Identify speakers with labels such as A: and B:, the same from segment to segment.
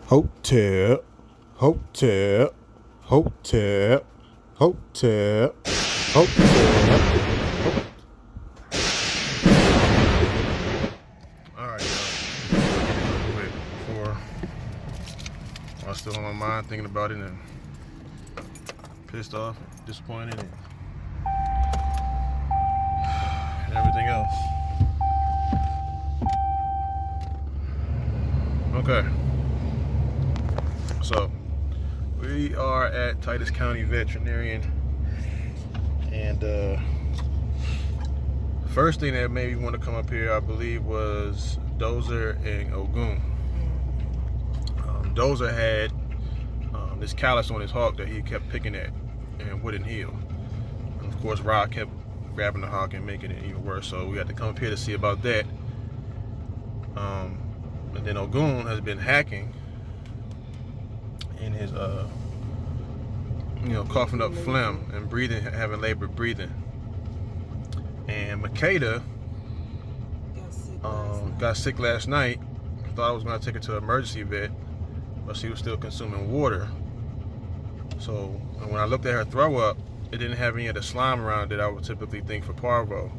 A: Hotel, hotel, hotel, hotel, hotel. Alright, wait, before I was still on my mind thinking about it and pissed off, disappointed, and everything else. Okay. So, we are at Titus County Veterinarian, and first thing that made me want to come up here, I believe, was DOZER and OGUN. DOZER had this callus on his hawk that he kept picking at and wouldn't heal. And of course, Rod kept grabbing the hawk and making it even worse, so we had to come up here to see about that. And then OGUN has been hacking in his coughing up phlegm and breathing, having labored breathing. And MAKEDA got sick last night. Thought I was going to take her to an emergency vet, but she was still consuming water. So when I looked at her throw up, it didn't have any of the slime around that I would typically think for parvo,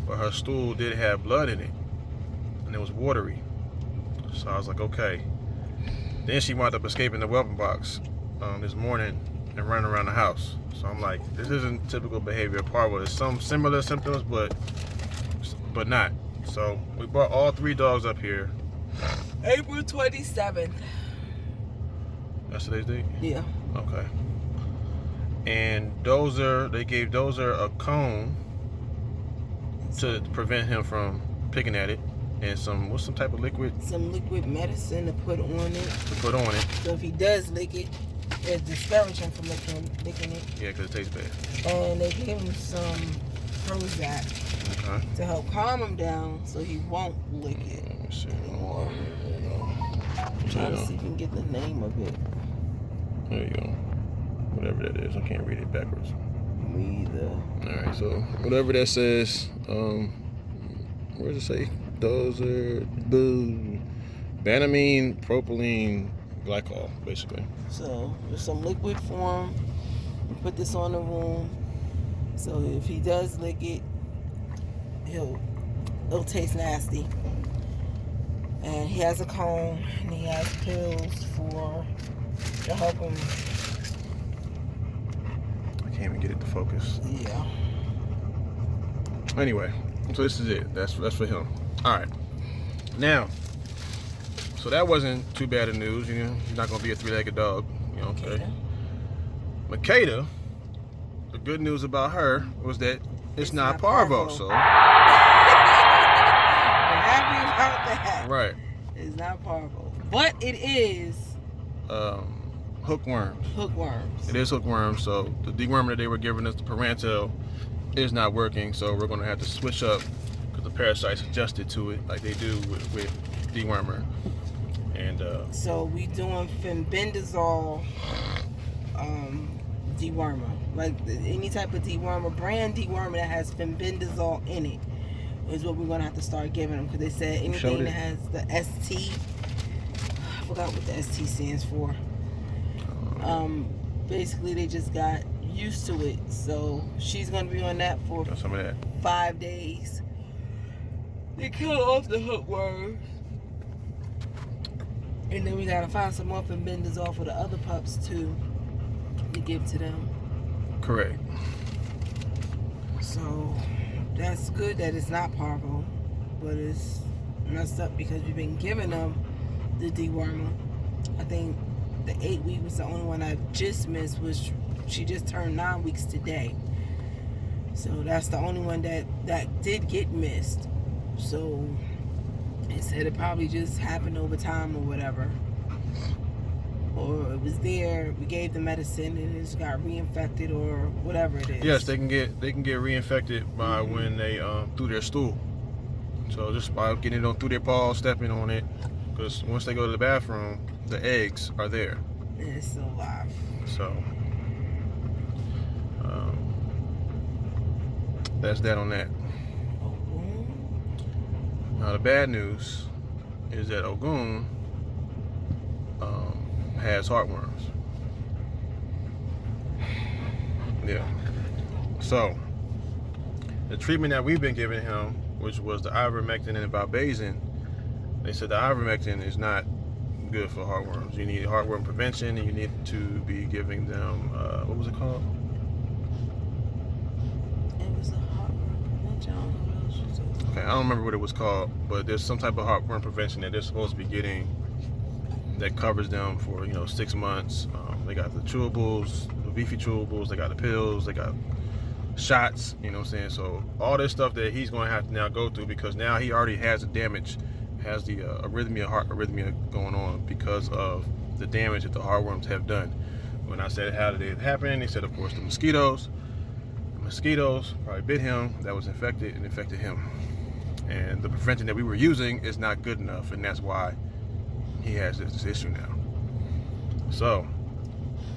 A: but her stool did have blood in it, and it was watery. So I was like, okay. Then she wound up escaping the weapon box this morning and running around the house. So I'm like, this isn't typical behavior of parvo. There's some similar symptoms, but not. So we brought all 3 dogs up here.
B: April 27th.
A: That's today's date?
B: Yeah.
A: Okay. And DOZER, they gave DOZER a cone to prevent him from picking at it, and some type of liquid?
B: Some liquid medicine to put on it.
A: So
B: if he does lick it, it discourages him from licking it.
A: Yeah, because it tastes bad.
B: And they gave him some Prozac to help calm him down so he won't lick it anymore. I'm trying to see if we can get the name of it.
A: There you go. Whatever that is, I can't read it backwards.
B: Me either.
A: Alright, so whatever that says, where does it say? DOZER, banamine, propylene, glycol, basically.
B: So there's some liquid form. We put this on the wound. So if he does lick it, it'll taste nasty. And he has a cone, and he has pills to help him.
A: I can't even get it to focus.
B: Yeah.
A: Anyway, so this is it. That's for him. All right. Now, so that wasn't too bad of news. You know, he's not gonna be a 3-legged dog. You know, okay. MAKEDA, the good news about her was that it's not parvo. So.
B: I'm happy about that.
A: Right.
B: It's not parvo, but it is
A: hookworms.
B: Hookworms.
A: It is hookworms. So the dewormer that they were giving us, the parental, is not working. So we're gonna have to switch up because the parasites adjusted to it, like they do with dewormer. And
B: so we doing fenbendazole dewormer, like any type of dewormer, brand dewormer that has fenbendazole in it is what we're gonna have to start giving them, because they said anything that has the ST, I forgot what the ST stands for. Basically they just got used to it, so she's gonna be on that for 5 days. They kill off the hookworms, and then we gotta find some more fenbendazole for the other pups too to give to them.
A: Correct.
B: So that's good that it's not parvo, but it's messed up because we've been giving them the dewormer. I think the 8-week was the only one I just missed, which she just turned 9 weeks today. So that's the only one that did get missed. So it said it probably just happened over time or whatever. Or it was there, we gave the medicine and it just got reinfected or whatever it is.
A: Yes, they can get reinfected by when they through their stool. So just by getting it on through their paws, stepping on it, because once they go to the bathroom, the eggs are there.
B: And it's still alive.
A: So that's that on that. Now the bad news is that OGUN has heartworms. Yeah. So the treatment that we've been giving him, which was the ivermectin and valbazin, they said the ivermectin is not good for heartworms. You need heartworm prevention, and you need to be giving them what was it called?
B: It was a heartworm prevention. I don't know what else you said.
A: Okay, I don't remember what it was called, but there's some type of heartworm prevention that they're supposed to be getting that covers them for 6 months. They got the chewables, the beefy chewables, they got the pills, they got shots, you know what I'm saying? So all this stuff that he's going to have to now go through, because now he already has the damage, has the heart arrhythmia going on because of the damage that the heartworms have done. When I said how did it happen, they said of course the mosquitoes probably bit him, that was infected and infected him. And the prevention that we were using is not good enough, and that's why he has this issue now. So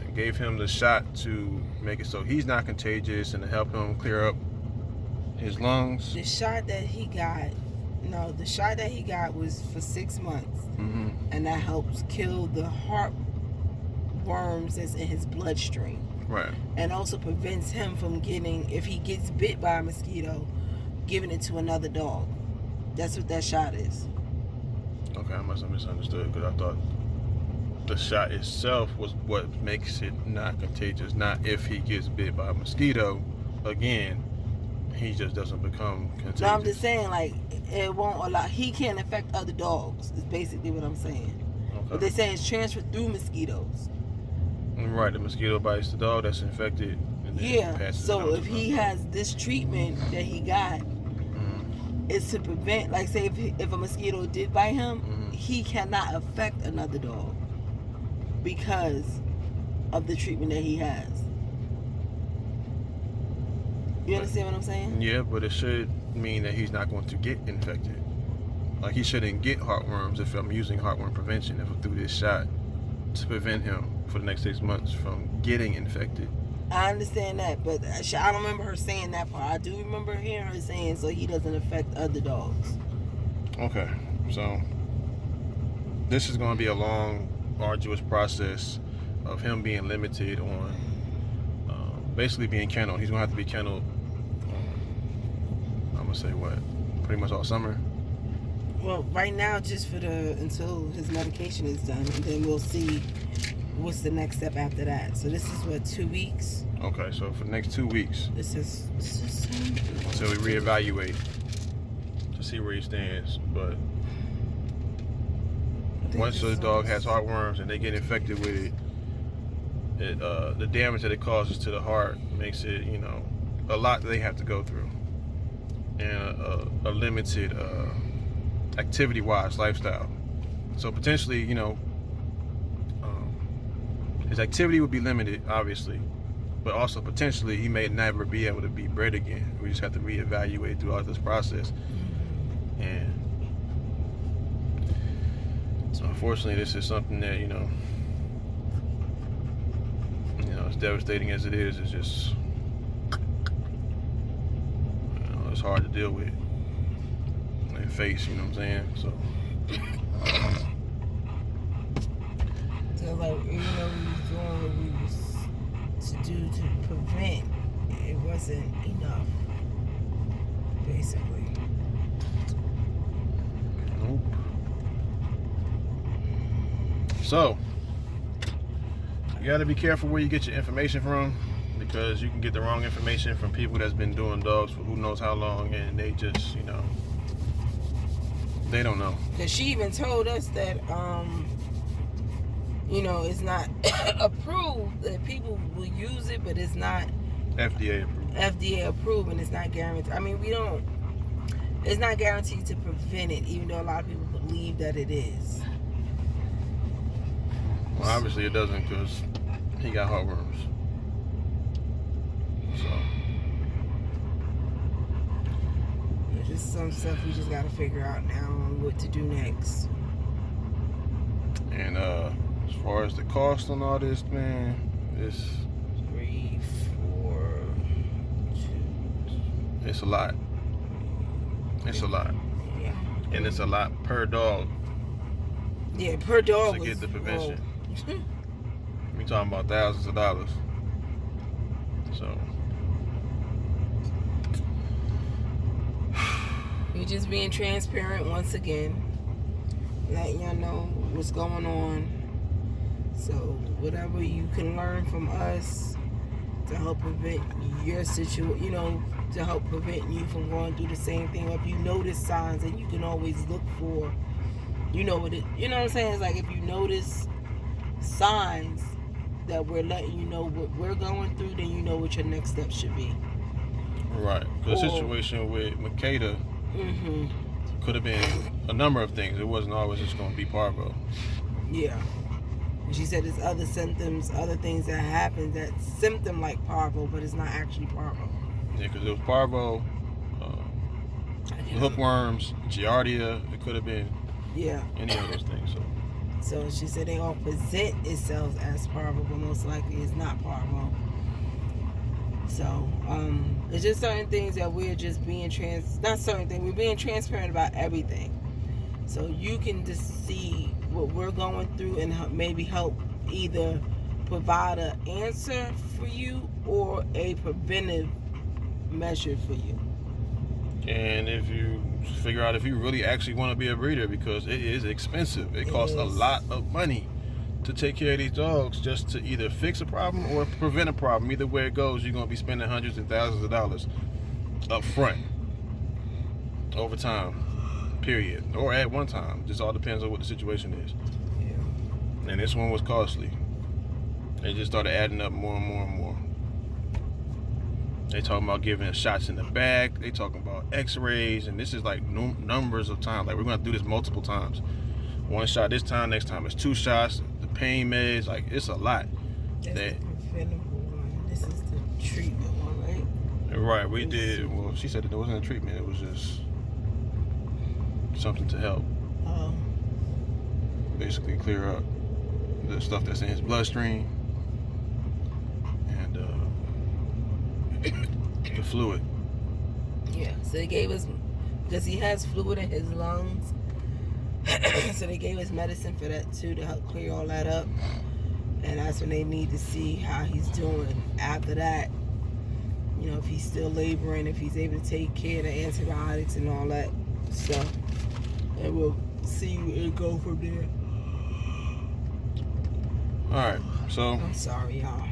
A: I gave him the shot to make it so he's not contagious and to help him clear up his lungs.
B: The shot that he got was for 6 months.
A: Mm-hmm.
B: And that helps kill the heartworms that's in his bloodstream.
A: Right.
B: And also prevents him from getting, if he gets bit by a mosquito, giving it to another dog. That's what that shot is.
A: Okay, I must have misunderstood, because I thought the shot itself was what makes it not contagious, not if he gets bit by a mosquito. Again, he just doesn't become contagious.
B: No, I'm just saying, like, it won't allow, he can't affect other dogs, is basically what I'm saying.
A: Okay.
B: But they're saying it's transferred through mosquitoes.
A: Right, the mosquito bites the dog that's infected. And then
B: Yeah,
A: passes it
B: so
A: on
B: if
A: to
B: he
A: the-
B: has this treatment that he got, it's to prevent, like, say if a mosquito did bite him, he cannot affect another dog because of the treatment that he has. You understand what I'm saying?
A: Yeah, but it should mean that he's not going to get infected. Like, he shouldn't get heartworms if I'm using heartworm prevention, if I do this shot to prevent him for the next 6 months from getting infected.
B: I understand that, but I don't remember her saying that part. I do remember hearing her saying so he doesn't affect other dogs.
A: Okay, so this is going to be a long, arduous process of him being limited on basically being kenneled. He's going to have to be kenneled, I'm going to say what, pretty much all summer.
B: Well, right now, just until his medication is done, and then we'll see what's the next step after that. So this is what, 2 weeks?
A: Okay, so for the next 2 weeks,
B: This is
A: until we reevaluate to see where he stands. But once the dog has heartworms and they get infected with it, the damage that it causes to the heart makes it, a lot that they have to go through, and a limited activity-wise lifestyle. So potentially, his activity would be limited, obviously, but also potentially he may never be able to be bred again. We just have to reevaluate throughout this process. And unfortunately, this is something that, as devastating as it is, it's just, it's hard to deal with and face, you know what I'm saying? So
B: like, even though we was doing what we was to do to prevent, it wasn't enough, basically.
A: nope. So you got to be careful where you get your information from, because you can get the wrong information from people that's been doing dogs for who knows how long, and they just, they don't know.
B: Because she even told us that, it's not approved, that people will use it, but it's not
A: FDA approved.
B: FDA approved, and it's not guaranteed. I mean, it's not guaranteed to prevent it, even though a lot of people believe that it is.
A: Well, obviously it doesn't, because he got heartworms. So
B: There's just some stuff we just got to figure out now on what to do next.
A: And as far as the cost on all this, man, it's
B: 3, 4, 2.
A: it's a lot. It's a lot.
B: Yeah.
A: And it's a lot per dog
B: Yeah, per dog.
A: to get the prevention. We talking about thousands of dollars. So
B: we're just being transparent once again, letting y'all know what's going on. So whatever you can learn from us to help prevent your situation, you know, to help prevent you from going through the same thing. Or if you notice signs, and you can always look for, you know what I'm saying? It's like if you notice signs that we're letting you know what we're going through, then you know what your next step should be.
A: right. The situation with MAKEDA could have been a number of things. It wasn't always just going to be parvo.
B: Yeah. And she said there's other symptoms, other things that happen that symptom like parvo, but it's not actually parvo.
A: Yeah, because it was parvo, hookworms, giardia. It could have been any of those things.
B: So she said they all present itself as parvo, but most likely it's not parvo. So it's just certain things that we're just being we're being transparent about everything. So you can just see what we're going through and maybe help either provide an answer for you or a preventive measure for you.
A: And if you figure out if you really actually want to be a breeder, because it is expensive. It costs a lot of money to take care of these dogs, just to either fix a problem or prevent a problem. Either way it goes, you're going to be spending hundreds and thousands of dollars up front over time, period, or at one time. Just all depends on what the situation is. Yeah. And this one was costly. It just started adding up more and more and more. They talking about giving shots in the back. They talking about x-rays, and this is like numbers of times. Like, we're going to do this multiple times. One shot this time, next time it's 2 shots. The pain meds, like, it's a lot.
B: That's the preventable one. This is the treatment one, right?
A: Right, we did. Well, she said that there wasn't a treatment. It was just something to help. Basically clear up the stuff that's in his bloodstream. The fluid.
B: Yeah, so they gave us, because he has fluid in his lungs, so they gave us medicine for that too, to help clear all that up. And that's when they need to see how he's doing after that. You know, if he's still laboring, if he's able to take care of the antibiotics and all that stuff. And we'll see it go from there.
A: Alright, so
B: I'm sorry, y'all.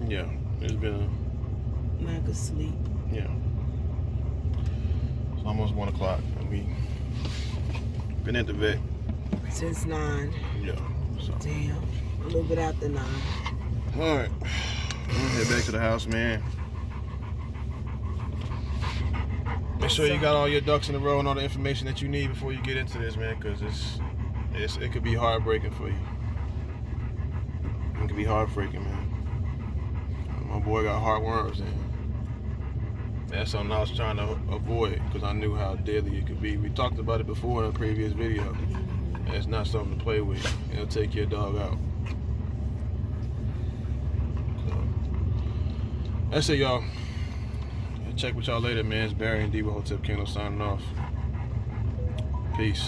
A: Yeah, it's been
B: lack of sleep.
A: Yeah. It's almost 1 o'clock and we been at the vet
B: since 9.
A: Yeah. So.
B: Damn. A little bit after 9.
A: Alright. I'm gonna head back to the house, man. Make sure you got all your ducks in a row and all the information that you need before you get into this, man, because it could be heartbreaking for you. It could be heartbreaking, man. My boy got heartworms, and that's something I was trying to avoid because I knew how deadly it could be. We talked about it before in a previous video. And it's not something to play with. It'll take your dog out. So, that's it, y'all. I'll check with y'all later, man. It's Barry and D with Hotel Kingdom signing off. Peace.